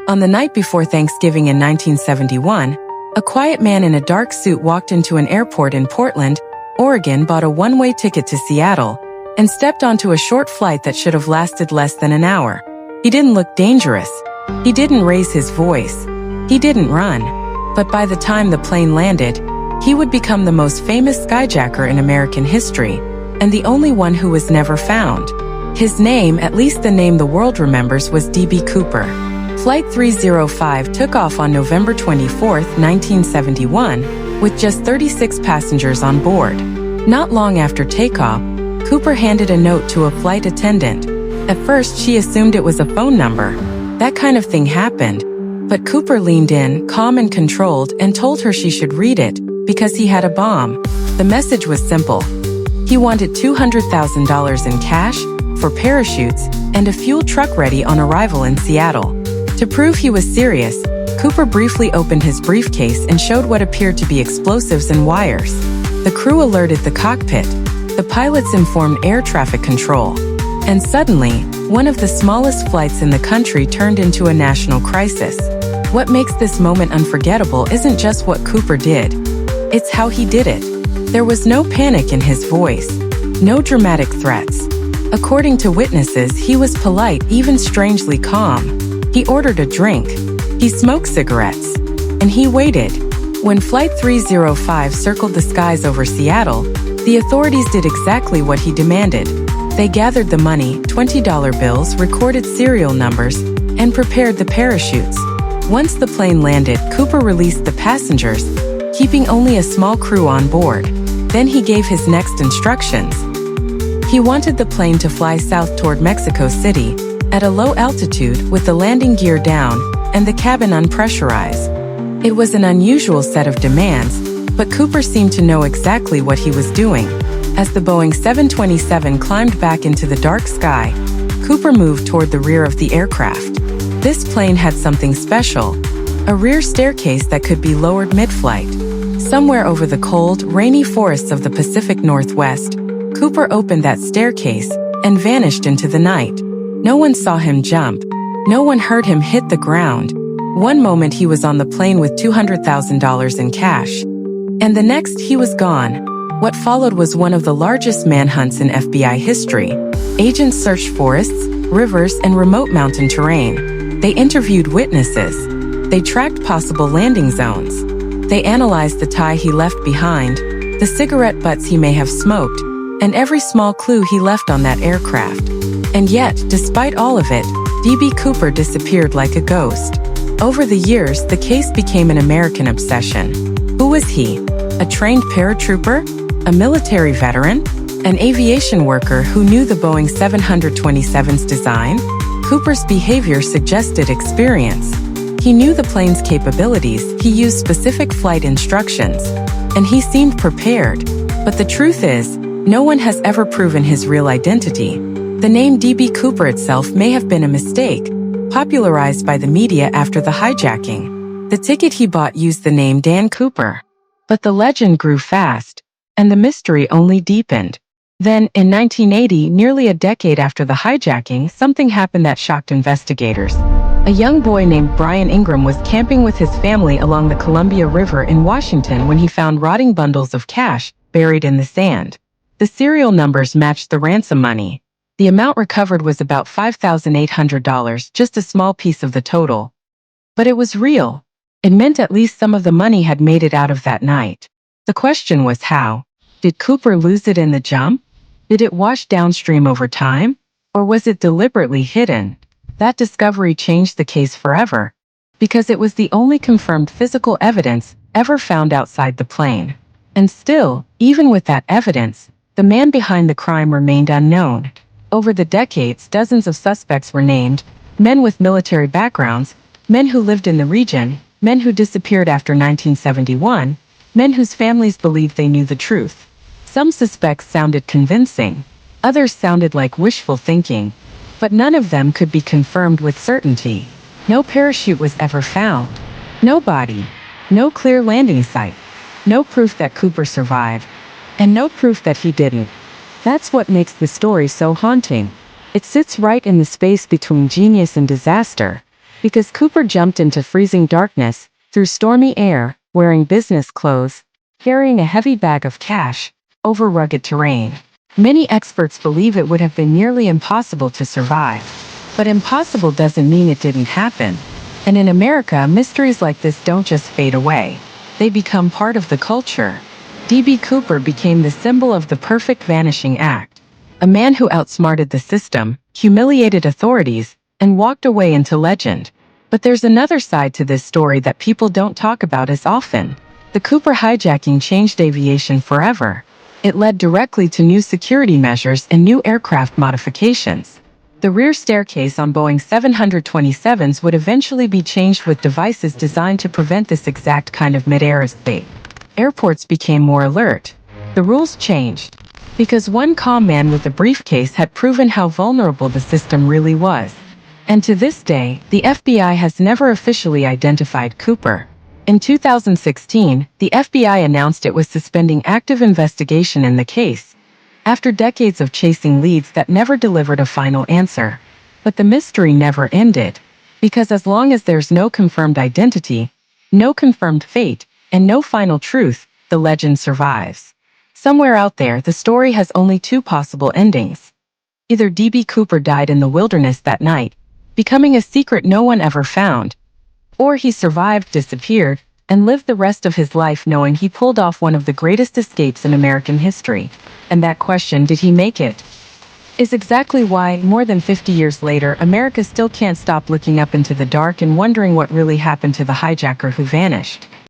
On the night before Thanksgiving in 1971, a quiet man in a dark suit walked into an airport in Portland, Oregon, bought a one-way ticket to Seattle, and stepped onto a short flight that should have lasted less than an hour. He didn't look dangerous. He didn't raise his voice. He didn't run. But by the time the plane landed, he would become the most famous skyjacker in American history, and the only one who was never found. His name, at least the name the world remembers, was D.B. Cooper. Flight 305 took off on November 24, 1971, with just 36 passengers on board. Not long after takeoff, Cooper handed a note to a flight attendant. At first, she assumed it was a phone number. That kind of thing happened. But Cooper leaned in, calm and controlled, and told her she should read it, because he had a bomb. The message was simple. He wanted $200,000 in cash, for parachutes, and a fuel truck ready on arrival in Seattle. To prove he was serious, Cooper briefly opened his briefcase and showed what appeared to be explosives and wires. The crew alerted the cockpit. The pilots informed air traffic control. And suddenly, one of the smallest flights in the country turned into a national crisis. What makes this moment unforgettable isn't just what Cooper did. It's how he did it. There was no panic in his voice. No dramatic threats. According to witnesses, he was polite, even strangely calm. He ordered a drink. He smoked cigarettes. And he waited. When Flight 305 circled the skies over Seattle, the authorities did exactly what he demanded. They gathered the money, $20 bills, recorded serial numbers, and prepared the parachutes. Once the plane landed, Cooper released the passengers, keeping only a small crew on board. Then he gave his next instructions. He wanted the plane to fly south toward Mexico City, at a low altitude with the landing gear down and the cabin unpressurized. It was an unusual set of demands, but Cooper seemed to know exactly what he was doing. As the Boeing 727 climbed back into the dark sky, Cooper moved toward the rear of the aircraft. This plane had something special, a rear staircase that could be lowered mid-flight. Somewhere over the cold, rainy forests of the Pacific Northwest, Cooper opened that staircase and vanished into the night. No one saw him jump. No one heard him hit the ground. One moment he was on the plane with $200,000 in cash. And the next he was gone. What followed was one of the largest manhunts in FBI history. Agents searched forests, rivers, and remote mountain terrain. They interviewed witnesses. They tracked possible landing zones. They analyzed the tie he left behind, the cigarette butts he may have smoked, and every small clue he left on that aircraft. And yet, despite all of it, D.B. Cooper disappeared like a ghost. Over the years, the case became an American obsession. Who was he? A trained paratrooper? A military veteran? An aviation worker who knew the Boeing 727's design? Cooper's behavior suggested experience. He knew the plane's capabilities, he used specific flight instructions, and he seemed prepared. But the truth is, no one has ever proven his real identity. The name D.B. Cooper itself may have been a mistake, popularized by the media after the hijacking. The ticket he bought used the name Dan Cooper. But the legend grew fast, and the mystery only deepened. Then, in 1980, nearly a decade after the hijacking, something happened that shocked investigators. A young boy named Brian Ingram was camping with his family along the Columbia River in Washington when he found rotting bundles of cash buried in the sand. The serial numbers matched the ransom money. The amount recovered was about $5,800, just a small piece of the total. But it was real. It meant at least some of the money had made it out of that night. The question was how. Did Cooper lose it in the jump? Did it wash downstream over time? Or was it deliberately hidden? That discovery changed the case forever, because it was the only confirmed physical evidence ever found outside the plane. And still, even with that evidence, the man behind the crime remained unknown. Over the decades, dozens of suspects were named, men with military backgrounds, men who lived in the region, men who disappeared after 1971, men whose families believed they knew the truth. Some suspects sounded convincing, others sounded like wishful thinking, but none of them could be confirmed with certainty. No parachute was ever found. No body. No clear landing site. No proof that Cooper survived. And no proof that he didn't. That's what makes the story so haunting. It sits right in the space between genius and disaster. Because Cooper jumped into freezing darkness, through stormy air, wearing business clothes, carrying a heavy bag of cash, over rugged terrain. Many experts believe it would have been nearly impossible to survive. But impossible doesn't mean it didn't happen. And in America, mysteries like this don't just fade away. They become part of the culture. D.B. Cooper became the symbol of the perfect vanishing act. A man who outsmarted the system, humiliated authorities, and walked away into legend. But there's another side to this story that people don't talk about as often. The Cooper hijacking changed aviation forever. It led directly to new security measures and new aircraft modifications. The rear staircase on Boeing 727s would eventually be changed with devices designed to prevent this exact kind of mid-air escape. Airports became more alert. The rules changed. Because one calm man with a briefcase had proven how vulnerable the system really was. And to this day, the FBI has never officially identified Cooper. In 2016, the FBI announced it was suspending active investigation in the case, after decades of chasing leads that never delivered a final answer. But the mystery never ended. Because as long as there's no confirmed identity, no confirmed fate, and no final truth, the legend survives. Somewhere out there, the story has only two possible endings. Either D.B. Cooper died in the wilderness that night, becoming a secret no one ever found, or he survived, disappeared, and lived the rest of his life knowing he pulled off one of the greatest escapes in American history. And that question, did he make it, is exactly why, more than 50 years later, America still can't stop looking up into the dark and wondering what really happened to the hijacker who vanished.